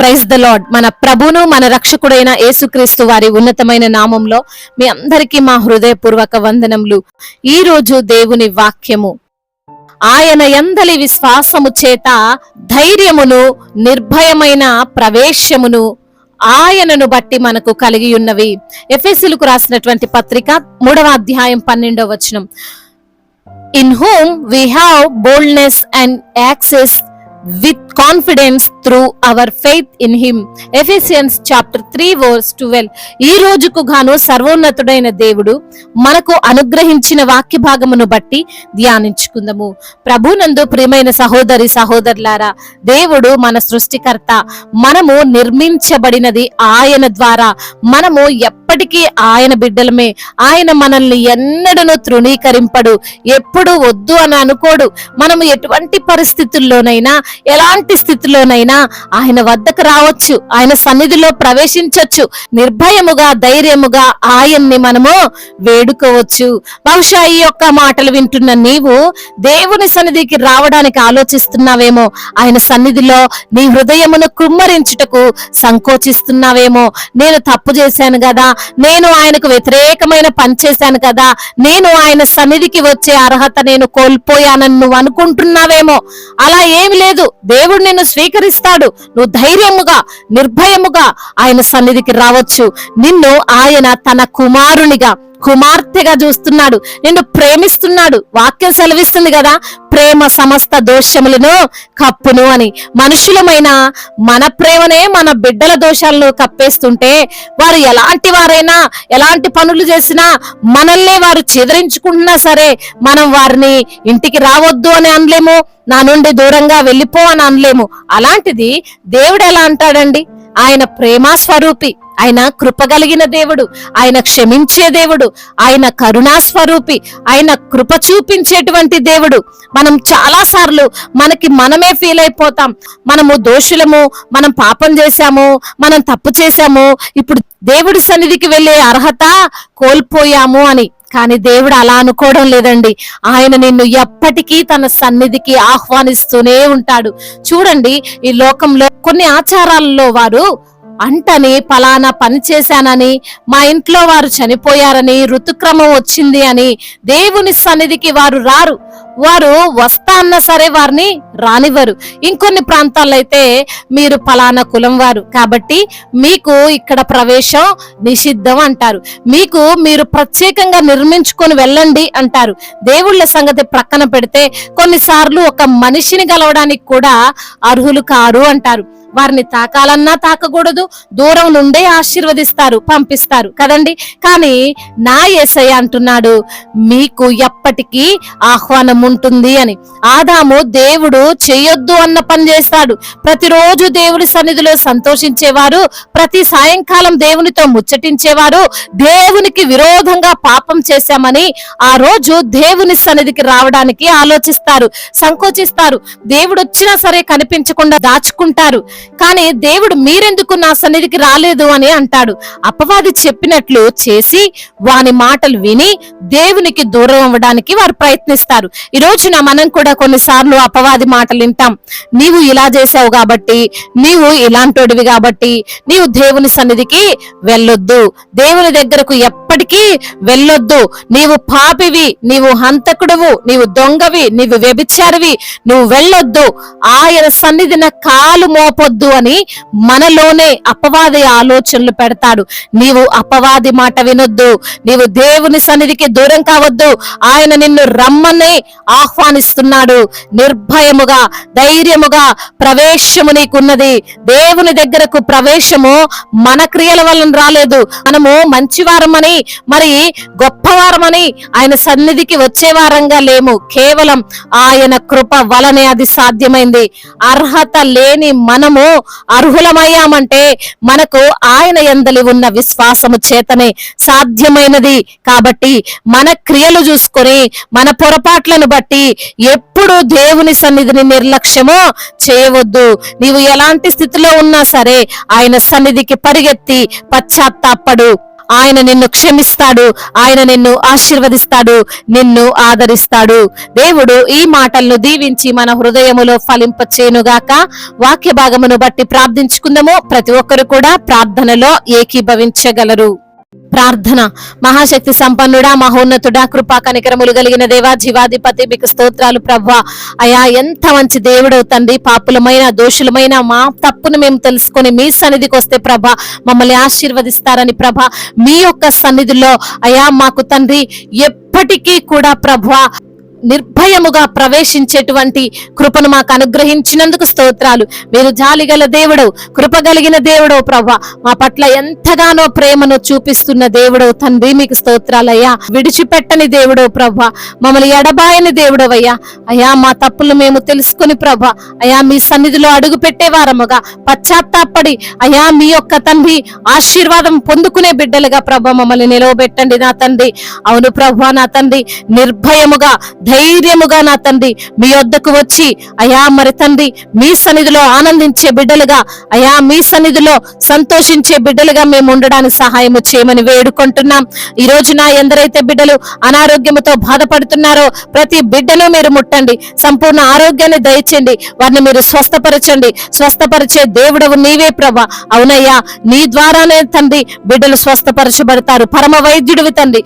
Praise the lord. మన ప్రభును మన రక్షకుడైన యేసుక్రీస్తు వారి ఉన్నతమైన నామంలో మీ అందరికీ మా హృదయపూర్వక వందనములు. ఈ రోజు దేవుని వాక్యము, ఆయన యందలి విశ్వాసము చేత ధైర్యమును నిర్భయమైన ప్రవేశమును ఆయనను బట్టి మనకు కలిగి ఉన్నవి. ఎఫెసీయులకు రాసినటువంటి పత్రిక 3వ అధ్యాయం 12వ వచనం. In whom we have boldness and access with confidence through our faith in him. Ephesians chapter 3 verse 12. ఈ రోజుకు గాను సర్వోన్నతుడైన దేవుడు మనకు అనుగ్రహించిన వాక్య భాగమును బట్టి ధ్యానించుకుందాము. ప్రభునందు ప్రియమైన సహోదరి సహోదరులారా, దేవుడు మన సృష్టికర్త. మనము నిర్మించబడినది ఆయన ద్వారా. మనము ఎప్పటికీ ఆయన బిడ్డలమే. ఆయన మనల్ని ఎన్నడను తృణీకరింపడు, ఎప్పుడు వద్దు అని అనుకోడు. మనము ఎటువంటి పరిస్థితుల్లోనైనా, ఎలాంటి స్థితిలోనైనా ఆయన వద్దకు రావచ్చు, ఆయన సన్నిధిలో ప్రవేశించవచ్చు. నిర్భయముగా ధైర్యముగా ఆయన్ని మనము వేడుకోవచ్చు. బహుశా ఈ యొక్క మాటలు వింటున్న నీవు దేవుని సన్నిధికి రావడానికి ఆలోచిస్తున్నావేమో, ఆయన సన్నిధిలో నీ హృదయమును కుమ్మరించుటకు సంకోచిస్తున్నావేమో. నేను తప్పు చేశాను కదా, నేను ఆయనకు వ్యతిరేకమైన పని చేశాను కదా, నేను ఆయన సన్నిధికి వచ్చే అర్హత నేను కోల్పోయానని నువ్వు అనుకుంటున్నావేమో. అలా ఏమి లేదు. దేవుడు నిన్ను స్వీకరిస్తాడు. నువ్వు ధైర్యముగా నిర్భయముగా ఆయన సన్నిధికి రావచ్చు. నిన్ను ఆయన తన కుమారునిగా కుమార్తెగా చూస్తున్నాడు, నిన్ను ప్రేమిస్తున్నాడు. వాక్యం సెలవిస్తుంది కదా, ప్రేమ సమస్త దోషములను కప్పును అని. మనుషులమైన మన ప్రేమనే మన బిడ్డల దోషాలను కప్పేస్తుంటే, వారు ఎలాంటి వారైనా ఎలాంటి పనులు చేసినా మనల్ని వారు చెదరించుకుంటున్నా సరే మనం వారిని ఇంటికి రావద్దు అని అనలేము, నా నుండి దూరంగా వెళ్ళిపో అని అనలేము. అలాంటిది దేవుడు ఎలా అంటాడండి? ఆయన ప్రేమ స్వరూపి, ఆయన కృప కలిగిన దేవుడు, ఆయన క్షమించే దేవుడు, ఆయన కరుణా స్వరూపి, ఆయన కృప చూపించేటువంటి దేవుడు. మనం చాలా సార్లు మనమే ఫీల్ అయిపోతాం, మనము దోషులము, మనం పాపం చేశాము, మనం తప్పు చేశాము, ఇప్పుడు దేవుడి సన్నిధికి వెళ్ళే అర్హత కోల్పోయాము అని. కానీ దేవుడు అలా అనుకోవడం లేదండి. ఆయన నిన్ను ఎప్పటికీ తన సన్నిధికి ఆహ్వానిస్తూనే ఉంటాడు. చూడండి, ఈ లోకంలో కొన్ని ఆచారాలలో వారు అంటని పలానా పని చేశానని, మా ఇంట్లో వారు చనిపోయారని, ఋతుక్రమం వచ్చింది అని దేవుని సన్నిధికి వారు రారు. వారు వస్తా అన్నా సరే వారిని రానివ్వరు. ఇంకొన్ని ప్రాంతాల్లో అయితే మీరు పలానా కులం వారు కాబట్టి మీకు ఇక్కడ ప్రవేశం నిషిద్ధం అంటారు. మీరు ప్రత్యేకంగా నిర్మించుకొని వెళ్ళండి అంటారు. దేవుళ్ళ సంగతి ప్రక్కన పెడితే కొన్నిసార్లు ఒక మనిషిని గెలవడానికి కూడా అర్హులు కారు అంటారు. వారిని తాకాలన్నా తాకకూడదు, దూరం నుండే ఆశీర్వదిస్తారు, పంపిస్తారు కదండి. కానీ నా యేసయ్య అంటున్నాడు, మీకు ఎప్పటికీ ఆహ్వానం ఉంటుంది అని. ఆదాము దేవుడు చేయొద్దు అన్న పని చేస్తాడు. ప్రతిరోజు దేవుడి సన్నిధిలో సంతోషించేవారు, ప్రతి సాయంకాలం దేవునితో ముచ్చటించేవారు. దేవునికి విరోధంగా పాపం చేశామని ఆ రోజు దేవుని సన్నిధికి రావడానికి ఆలోచిస్తారు, సంకోచిస్తారు. దేవుడు వచ్చినా సరే కనిపించకుండా దాచుకుంటారు. కానీ దేవుడు మీరెందుకు నా సన్నిధికి రాలేదు అని అంటాడు. అపవాది చెప్పినట్లు చేసి వాని మాటలు విని దేవునికి దూరం అవ్వడానికి వారు ప్రయత్నిస్తారు. ఈ రోజున మనం కూడా కొన్నిసార్లు అపవాది మాటలు వింటాం. నీవు ఇలా చేసావు కాబట్టి, నీవు ఇలాంటోడివి కాబట్టి నీవు దేవుని సన్నిధికి వెళ్ళొద్దు, దేవుని దగ్గరకు ఎప్పటికీ వెళ్ళొద్దు, నీవు పాపివి, నీవు హంతకుడువు, నీవు దొంగవి, నీవు వ్యభిచారివి, నువ్వు వెళ్ళొద్దు, ఆయన సన్నిధిన కాలు మోపొద్దు అని మనలోనే అపవాది ఆలోచనలు పెడతాడు. నీవు అపవాది మాట వినొద్దు, నీవు దేవుని సన్నిధికి దూరం కావద్దు. ఆయన నిన్ను రమ్మని ఆహ్వానిస్తున్నాడు. నిర్భయముగా ధైర్యముగా ప్రవేశము నీకున్నది. దేవుని దగ్గరకు ప్రవేశము మన క్రియల వలన రాలేదు. మనము మంచివారమని, మరి గొప్పవారమని ఆయన సన్నిధికి వచ్చే వారంగా లేము. కేవలం ఆయన కృప వలనే అది సాధ్యమైంది. అర్హత లేని మనము అర్హులమయ్యామంటే మనకు ఆయన యందలి ఉన్న విశ్వాసము చేతనే సాధ్యమైనది. కాబట్టి మన క్రియలు చూసుకొని, మన పొరపాట్లను బట్టి ఎప్పుడు దేవుని సన్నిధిని నిర్లక్ష్యము చేయవద్దు. నీవు ఎలాంటి స్థితిలో ఉన్నా సరే ఆయన సన్నిధికి పరిగెత్తి పశ్చాత్తాపడు. ఆయన నిన్ను క్షమిస్తాడు, ఆయన నిన్ను ఆశీర్వదిస్తాడు, నిన్ను ఆదరిస్తాడు. దేవుడు ఈ మాటలను దీవించి మన హృదయములో ఫలింపచేయునుగాక. వాక్య భాగమును బట్టి ప్రార్థించుకుందాము. ప్రతి ఒక్కరు కూడా ప్రార్థనలో ఏకీభవించగలరు. ప్రార్థన. మహాశక్తి సంపన్నుడా, మహోన్నతుడా, కృపా కనికరములు కలిగిన దేవా, జీవాధిపతి, మీకు స్తోత్రాలు ప్రభువా. అయా ఎంత మంచి దేవుడవు తండ్రి. పాపులమైన దోషులమైన మా తప్పును మేము తెలుసుకొని మీ సన్నిధికి వస్తే ప్రభా మమ్మల్ని ఆశీర్వదిస్తారని ప్రభా మీ యొక్క సన్నిధిలో అయా మాకు తండ్రి ఎప్పటికీ కూడా ప్రభువా నిర్భయముగా ప్రవేశించేటువంటి కృపను మాకు అనుగ్రహించినందుకు స్తోత్రాలు. మీరు జాలిగల దేవుడవు, కృపగలిగిన దేవుడవు ప్రభా. మా పట్ల ఎంతగానో ప్రేమను చూపిస్తున్న దేవుడవు తండ్రి, మీకు స్తోత్రాలయ్యా. విడిచిపెట్టని దేవుడవు ప్రభా, మమ్మల్ని ఎడబాయని దేవుడవయ్యా. అయ్యా మా తప్పులు మేము తెలుసుకుని ప్రభా అయా మీ సన్నిధిలో అడుగు పెట్టేవారముగా పశ్చాత్తాపడి అయా మీ యొక్క తండ్రి ఆశీర్వాదం పొందుకునే బిడ్డలుగా ప్రభా మమ్మల్ని నిలవబెట్టండి నా తండ్రి. అవును ప్రభా నా తండ్రి, నిర్భయముగా ధైర్యముగా నా తండ్రి మీ వద్దకు వచ్చి అయా మరి తండ్రి మీ సన్నిధిలో ఆనందించే బిడ్డలుగా అయా మీ సన్నిధిలో సంతోషించే బిడ్డలుగా మేము ఉండడానికి సహాయము చేయమని వేడుకుంటున్నాం. ఈ రోజున ఎందరైతే బిడ్డలు అనారోగ్యముతో బాధపడుతున్నారో ప్రతి బిడ్డను మీరు ముట్టండి, సంపూర్ణ ఆరోగ్యాన్ని దయచేయండి, వారిని మీరు స్వస్థపరచండి. స్వస్థపరిచే దేవుడవు నీవే ప్రభా. అవునయ్యా, నీ ద్వారానే తండ్రి బిడ్డలు స్వస్థపరచబడతారు. పరమ వైద్యుడివి తండ్రి.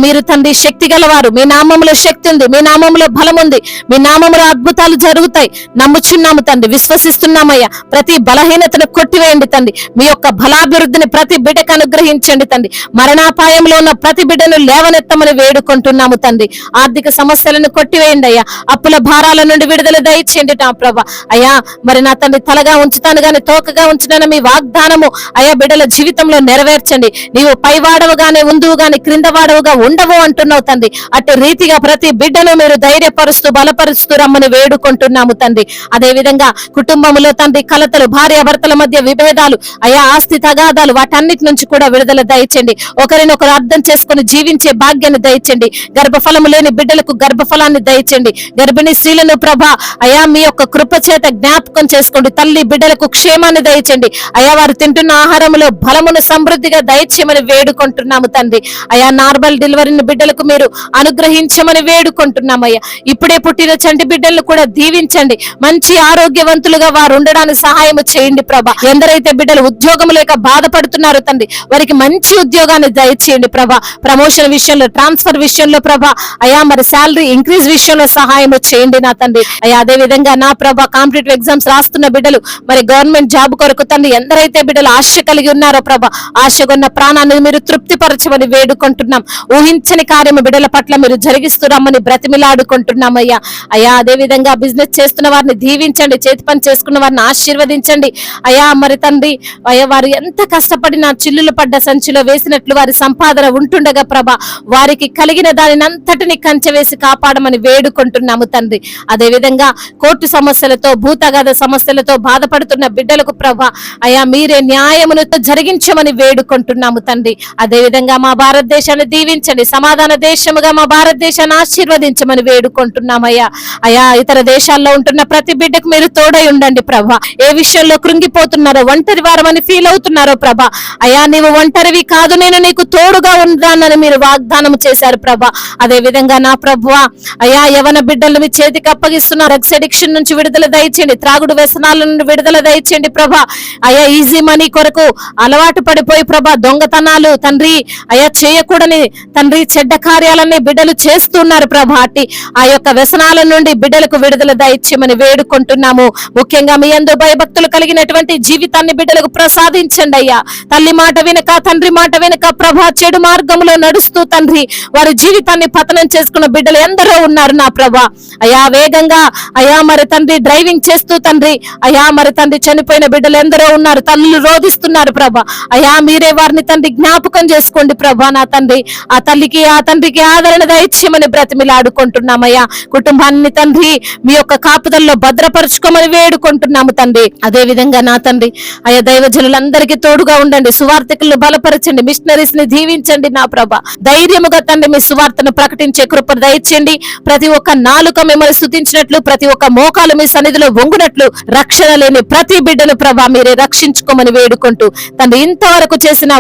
మీరు తండ్రి శక్తి గలవారు. మీ నామములో శక్తి ఉంది, మీ నామములో బలం ఉంది, మీ నామములో అద్భుతాలు జరుగుతాయి. నమ్ముచున్నాము తండ్రి, విశ్వసిస్తున్నామయ్యా. ప్రతి బలహీనతను కొట్టివేయండి తండ్రి. మీ యొక్క బలాభివృద్ధిని ప్రతి బిడ్డకు అనుగ్రహించండి తండ్రి. మరణాపాయంలో ఉన్న ప్రతి బిడ్డను లేవనెత్తమని వేడుకుంటున్నాము తండ్రి. ఆర్థిక సమస్యలను కొట్టివేయండి అయ్యా. అప్పుల భారాల నుండి విడుదల దయచేయండి నా ప్రభా. అయ్యా మరి నా తండ్రి తలగా ఉంచుతాను గాని తోకగా ఉంచుతాను మీ వాగ్దానము అయ్యా బిడ్డల జీవితంలో నెరవేర్చండి. నీవు పైవాడవు గాని ఉందువు గాని క్రింద వాడవుగా ఉండవు అంటున్నావు తండ్రి. అటు రీతిగా ప్రతి బిడ్డను మీరు ధైర్యపరుస్తూ బలపరుస్తూ రమ్మని వేడుకుంటున్నాము తండ్రి. అదే విధంగా కుటుంబంలో తండ్రి కలతలు, భార్యాభర్తల మధ్య విభేదాలు, అయా ఆస్తి తగాదాలు, వాటన్నిటి నుంచి కూడా విడుదల దయచండి. ఒకరినొకరు అర్థం చేసుకుని జీవించే భాగ్యాన్ని దయచండి. గర్భఫలము లేని బిడ్డలకు గర్భఫలాన్ని దయచండి. గర్భిణీ స్త్రీలను ప్రభా అయా మీ యొక్క కృప చేత జ్ఞాపకం చేసుకోండి. తల్లి బిడ్డలకు క్షేమాన్ని దయచండి. అయా వారు తింటున్న ఆహారంలో బలమును సమృద్ధిగా దయచేయమని వేడుకుంటున్నాము తండ్రి. అయా నార్మల్ డెలివరీని బిడ్డలకు మీరు అనుగ్రహించమని వేడుకుంటున్నామయ్యా. ఇప్పుడే పుట్టిన చంటి బిడ్డలను కూడా దీవించండి. మంచి ఆరోగ్యవంతులుగా వారు ఉండడానికి సహాయం చేయండి ప్రభా. ఎందరైతే బిడ్డలు ఉద్యోగం లేక బాధపడుతున్నారో తండ్రి వారికి మంచి ఉద్యోగాన్ని దయచేయండి ప్రభా. ప్రమోషన్ విషయంలో, ట్రాన్స్ఫర్ విషయంలో ప్రభా అయా మరి శాలరీ ఇంక్రీజ్ విషయంలో సహాయం చేయండి నా తండ్రి. అయ్యా అదే విధంగా నా ప్రభా కాంపిటేటివ్ ఎగ్జామ్స్ రాస్తున్న బిడ్డలు మరి గవర్నమెంట్ జాబ్ కొరకు తండ్రి ఎందరైతే బిడ్డలు ఆశ కలిగి ఉన్నారో ప్రభా ఆశగొన్న ప్రాణాన్ని మీరు తృప్తిపరచమని వేడుకుంటున్నాం. ఊహించని కార్యము బిడ్డల పట్ల మీరు జరిగిస్తున్నామని బ్రతిమిలాడుకుంటున్నామయ్యా. అయ్యా అదే విధంగా బిజినెస్ చేస్తున్న వారిని దీవించండి, చేతి పని చేసుకున్న వారిని ఆశీర్వదించండి. అయ్యా మరి తండ్రి అయ్యా వారు ఎంత కష్టపడినా చిల్లులు పడ్డ సంచిలో వేసినట్లు వారి సంపాదన ఉంటుండగా ప్రభా వారికి కలిగిన దానిని అంతటిని కంచె వేసి కాపాడమని వేడుకుంటున్నాము తండ్రి. అదే విధంగా కోర్టు సమస్యలతో, భూతగాథ సమస్యలతో బాధపడుతున్న బిడ్డలకు ప్రభా అయ్యా మీరే న్యాయమును జరిగించమని వేడుకుంటున్నాము తండ్రి. అదే విధంగా మా భారతదేశాన్ని దీవించండి, సమాధాన దేశముగా మా భారతదేశాన్ని ఆశీర్వదించమని వేడుకుంటున్నామయ్యా. అయా ఇతర దేశాల్లో ఉంటున్న ప్రతి బిడ్డకు మీరు తోడై ఉండండి ప్రభా. ఏ విషయంలో కృంగిపోతున్నారో, ఒంటరి వారమని ఫీల్ అవుతున్నారో ప్రభా అయా నీవు ఒంటరివి కాదు, నేను నీకు తోడుగా ఉన్నానని మీరు వాగ్దానం చేశారు ప్రభా. అదే విధంగా నా ప్రభువా అయా యవన బిడ్డలు మీ చేతికి అప్పగిస్తున్న డ్రగ్స్ అడిక్షన్ నుంచి విడుదల దయచేయండి, త్రాగుడు వ్యసనాల నుండి విడుదల దయచేయండి ప్రభా. అయా ఈజీ మనీ కొరకు అలవాటు పడిపోయి ప్రభా దొంగతనాలు తండ్రి అయా చేయకూడని తండ్రి చెడ్డ కార్యాలన్నీ బిడ్డలు చేస్తున్నారు ప్రభా. అట్టి ఆ యొక్క వ్యసనాల నుండి బిడ్డలకు విడుదల దయచేయమని వేడుకుంటున్నాము. ముఖ్యంగా మీ యందు భయభక్తులు కలిగినటువంటి జీవితాన్ని బిడ్డలకు ప్రసాదించండి అయ్యా. తల్లి మాట వెనుక, తండ్రి మాట వెనుక ప్రభా చెడు మార్గంలో నడుస్తూ తండ్రి వారి జీవితాన్ని పతనం చేసుకున్న బిడ్డలు ఎందరో ఉన్నారు నా ప్రభా. అయా వేగంగా అయా మరి తండ్రి డ్రైవింగ్ చేస్తూ తండ్రి అయా మరి తండ్రి చనిపోయిన బిడ్డలు ఎందరో ఉన్నారు. తల్లులు రోధిస్తున్నారు ప్రభా. అయా మీరే వారిని తండ్రి జ్ఞాపకం చేసుకోండి ప్రభా. నా తండ్రి ఆ తల్లికి, ఆ తండ్రికి ఆదరణ దయచేయమని బ్రతిమిలాడు వేడుకుంటున్నామయ్యా. కుటుంబాన్ని తండ్రి మీ యొక్క కాపుదల్లో భద్రపరుచుకోమని వేడుకుంటున్నాము తండ్రి. అదే విధంగా నా తండ్రి అయ్యా దైవజనులందరికీ తోడుగా ఉండండి, సువార్థికులను బలపరచండి, మిషనరీస్ ని దీవించండి నా ప్రభ. ధైర్యముగా తండ్రి మీ సువార్తను ప్రకటించే కృప దయచేయండి. ప్రతి ఒక్క నాలుక మిమ్మల్ని స్తుతించినట్లు, ప్రతి ఒక్క మోకాలు మీ సన్నిధిలో వంగునట్లు, రక్షణ లేని ప్రతి బిడ్డను ప్రభా మీరే రక్షించుకోమని వేడుకుంటూ తండ్రి ఇంతవరకు చేసిన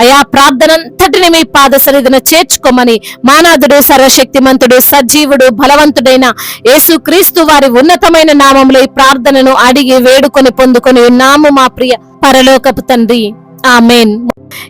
అయా ప్రార్థన అంతటిని మీ పాద సన్నిధిన చేర్చుకోమని మానాథుడు, సర్వశక్తిమంతుడు, సజీవుడు, బలవంతుడైన యేసుక్రీస్తు వారి ఉన్నతమైన నామములో ఈ ప్రార్థనను అడిగి వేడుకొని పొందుకొని ఉన్నాము మా ప్రియ పరలోకపు తండ్రి. ఆమేన్.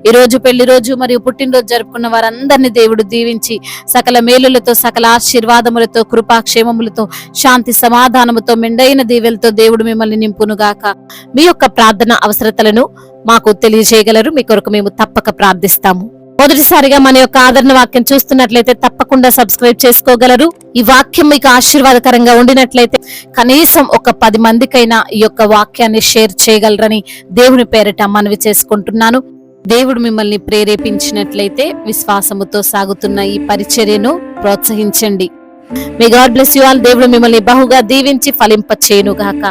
ఈ రోజు పెళ్లి రోజు మరియు పుట్టినరోజు జరుపుకున్న వారందరినీ దేవుడు దీవించి సకల మేలులతో, సకల ఆశీర్వాదములతో, కృపాక్షేమములతో, శాంతి సమాధానముతో, మెండైన దీవెలతో దేవుడు మిమ్మల్ని నింపునుగాక. మీ యొక్క ప్రార్థన అవసరతలను మాకు తెలియజేయగలరు. మీ కొరకు మేము తప్పక ప్రార్థిస్తాము. మొదటిసారిగా మన యొక్క ఆదరణ వాక్యం చూస్తున్నట్లయితే తప్పకుండా సబ్స్క్రైబ్ చేసుకోగలరు. ఈ వాక్యం మీకు ఆశీర్వాదకరంగా ఉండినట్లయితే కనీసం ఒక 10 మందికైనా ఈ యొక్క వాక్యాన్ని షేర్ చేయగలరని దేవుని పేరిట మనవి చేసుకుంటున్నాను. దేవుడు మిమ్మల్ని ప్రేరేపించినట్లయితే విశ్వాసముతో సాగుతున్న ఈ పరిచర్యను ప్రోత్సహించండి. May God bless you all. దేవుడు మిమ్మల్ని బహుగా దీవించి ఫలింపచేయునుగాక.